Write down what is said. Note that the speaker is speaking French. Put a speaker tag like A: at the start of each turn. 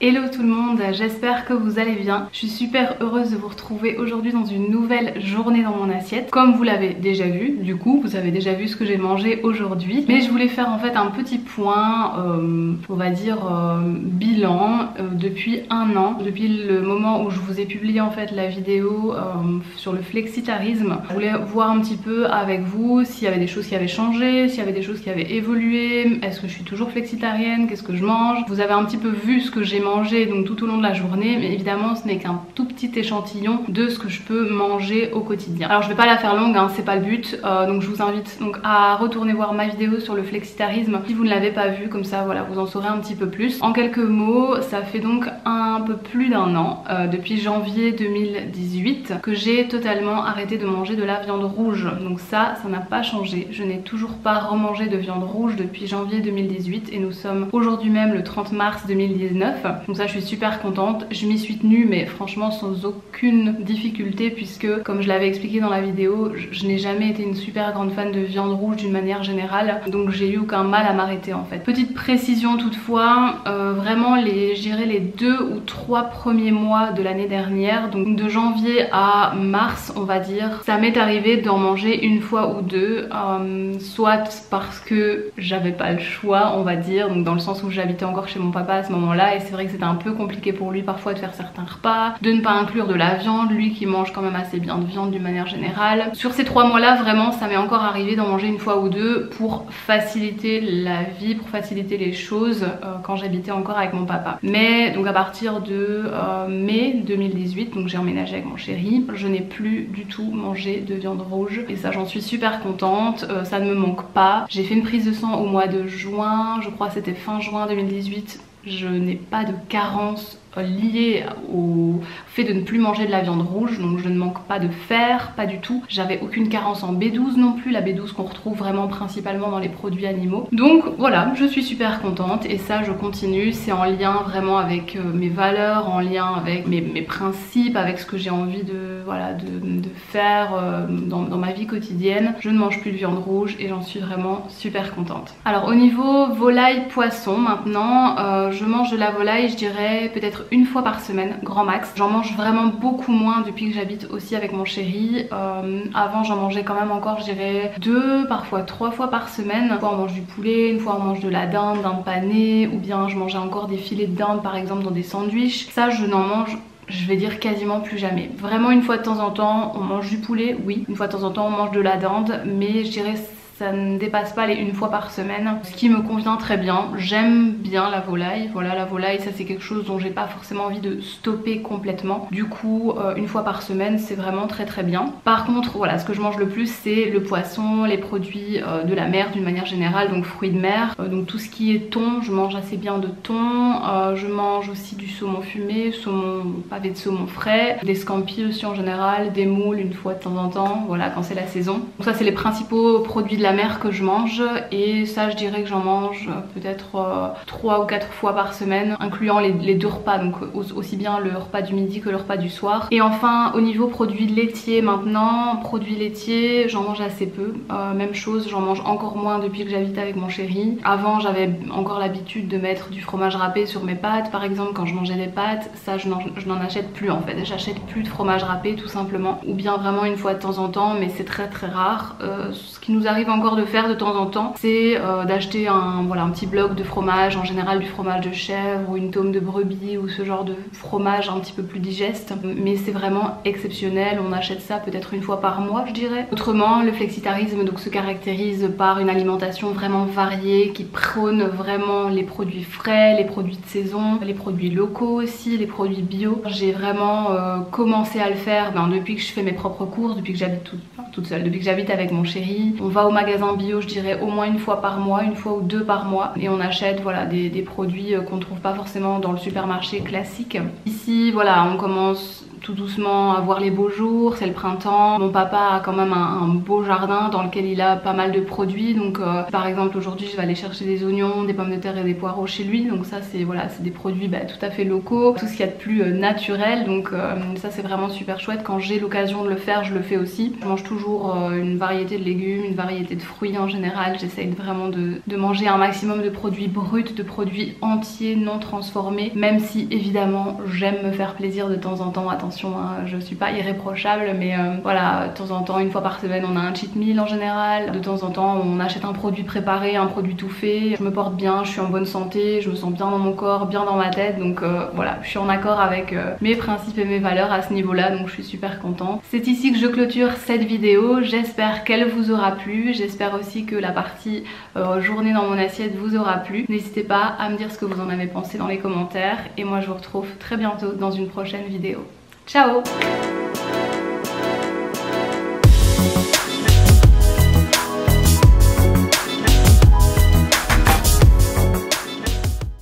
A: Hello tout le monde, j'espère que vous allez bien. Je suis super heureuse de vous retrouver aujourd'hui dans une nouvelle journée dans mon assiette. Comme vous l'avez déjà vu, du coup vous avez déjà vu ce que j'ai mangé aujourd'hui. Mais je voulais faire en fait un petit point, on va dire bilan depuis un an. Depuis le moment où je vous ai publié en fait la vidéo sur le flexitarisme. Je voulais voir un petit peu avec vous s'il y avait des choses qui avaient changé, s'il y avait des choses qui avaient évolué. Est-ce que je suis toujours flexitarienne? Qu'est-ce que je mange? Vous avez un petit peu vu ce que j'ai mangé donc tout au long de la journée, mais évidemment ce n'est qu'un tout petit échantillon de ce que je peux manger au quotidien. Alors je vais pas la faire longue, hein, c'est pas le but, donc je vous invite donc à retourner voir ma vidéo sur le flexitarisme si vous ne l'avez pas vue, comme ça voilà vous en saurez un petit peu plus. En quelques mots, ça fait donc un peu plus d'un an, depuis janvier 2018, que j'ai totalement arrêté de manger de la viande rouge. Donc ça n'a pas changé, je n'ai toujours pas remangé de viande rouge depuis janvier 2018 et nous sommes aujourd'hui même le 30 mars 2019. Donc ça je suis super contente, je m'y suis tenue mais franchement sans aucune difficulté puisque comme je l'avais expliqué dans la vidéo, je n'ai jamais été une super grande fan de viande rouge d'une manière générale, donc j'ai eu aucun mal à m'arrêter en fait. Petite précision toutefois, vraiment je dirais les 2 ou 3 premiers mois de l'année dernière, donc de janvier à mars on va dire, ça m'est arrivé d'en manger une fois ou deux, soit parce que j'avais pas le choix on va dire, donc dans le sens où j'habitais encore chez mon papa à ce moment là et c'est vrai que c'était un peu compliqué pour lui parfois de faire certains repas, de ne pas inclure de la viande, lui qui mange quand même assez bien de viande d'une manière générale. Sur ces 3 mois là vraiment ça m'est encore arrivé d'en manger une fois ou deux pour faciliter la vie, pour faciliter les choses quand j'habitais encore avec mon papa. Mais donc à partir de mai 2018, donc j'ai emménagé avec mon chéri, je n'ai plus du tout mangé de viande rouge et ça j'en suis super contente, ça ne me manque pas. J'ai fait une prise de sang au mois de juin, je crois que c'était fin juin 2018. Je n'ai pas de carence liée au fait de ne plus manger de la viande rouge, donc je ne manque pas de fer, pas du tout. J'avais aucune carence en B12 non plus, la B12 qu'on retrouve vraiment principalement dans les produits animaux. Donc voilà, je suis super contente et ça je continue, c'est en lien vraiment avec mes valeurs, en lien avec mes principes, avec ce que j'ai envie de, voilà, de faire dans ma vie quotidienne. Je ne mange plus de viande rouge et j'en suis vraiment super contente. Alors au niveau volaille poisson maintenant, je mange de la volaille je dirais peut-être une fois par semaine grand max. J'en mange vraiment beaucoup moins depuis que j'habite aussi avec mon chéri. Avant j'en mangeais quand même encore je dirais 2 parfois 3 fois par semaine. Une fois on mange du poulet, une fois on mange de la dinde panée, ou bien je mangeais encore des filets de dinde par exemple dans des sandwichs. Ça je n'en mange, je vais dire quasiment plus jamais. Vraiment une fois de temps en temps on mange du poulet, oui. Une fois de temps en temps on mange de la dinde, mais je dirais ça ne dépasse pas les une fois par semaine, ce qui me convient très bien. J'aime bien la volaille, voilà la volaille ça c'est quelque chose dont j'ai pas forcément envie de stopper complètement. Du coup une fois par semaine c'est vraiment très très bien. Par contre voilà, ce que je mange le plus c'est le poisson, les produits de la mer d'une manière générale, donc fruits de mer, donc tout ce qui est thon, je mange assez bien de thon, je mange aussi du saumon fumé, saumon pavé de saumon frais, des scampis aussi en général, des moules une fois de temps en temps, voilà quand c'est la saison. Donc ça c'est les principaux produits de la mer que je mange et ça je dirais que j'en mange peut-être 3 ou 4 fois par semaine, incluant les 2 repas, donc aussi bien le repas du midi que le repas du soir. Et enfin au niveau produits laitiers maintenant, produits laitiers j'en mange assez peu, même chose, j'en mange encore moins depuis que j'habite avec mon chéri. Avant j'avais encore l'habitude de mettre du fromage râpé sur mes pâtes par exemple quand je mangeais des pâtes, ça je n'en achète plus en fait, j'achète plus de fromage râpé tout simplement, ou bien vraiment une fois de temps en temps mais c'est très très rare. Ce qui nous arrive encore de faire de temps en temps c'est d'acheter un petit bloc de fromage, en général du fromage de chèvre ou une tome de brebis ou ce genre de fromage un petit peu plus digeste, mais c'est vraiment exceptionnel, on achète ça peut-être une fois par mois je dirais. Autrement le flexitarisme donc se caractérise par une alimentation vraiment variée qui prône vraiment les produits frais, les produits de saison, les produits locaux aussi, les produits bio. J'ai vraiment commencé à le faire depuis que je fais mes propres courses, depuis que j'habite toute seule, depuis que j'habite avec mon chéri. On va au magasin bio je dirais au moins une fois par mois, une fois ou 2 par mois, et on achète voilà des produits qu'on ne trouve pas forcément dans le supermarché classique. Ici voilà on commence tout doucement à voir les beaux jours, c'est le printemps. Mon papa a quand même un beau jardin dans lequel il a pas mal de produits, donc par exemple aujourd'hui je vais aller chercher des oignons, des pommes de terre et des poireaux chez lui, donc ça c'est voilà, c'est des produits tout à fait locaux, tout ce qu'il y a de plus naturel, donc ça c'est vraiment super chouette. Quand j'ai l'occasion de le faire, je le fais aussi. Je mange toujours une variété de légumes, une variété de fruits en général. J'essaye vraiment de manger un maximum de produits bruts, de produits entiers, non transformés, même si évidemment j'aime me faire plaisir de temps en temps. Attention, hein, je suis pas irréprochable, mais voilà, de temps en temps, une fois par semaine on a un cheat meal en général. De temps en temps on achète un produit préparé, un produit tout fait. Je me porte bien, je suis en bonne santé, je me sens bien dans mon corps, bien dans ma tête, donc voilà, je suis en accord avec mes principes et mes valeurs à ce niveau là, donc je suis super contente. C'est ici que je clôture cette vidéo. J'espère qu'elle vous aura plu, j'espère aussi que la partie journée dans mon assiette vous aura plu. N'hésitez pas à me dire ce que vous en avez pensé dans les commentaires, et moi je vous retrouve très bientôt dans une prochaine vidéo. Ciao!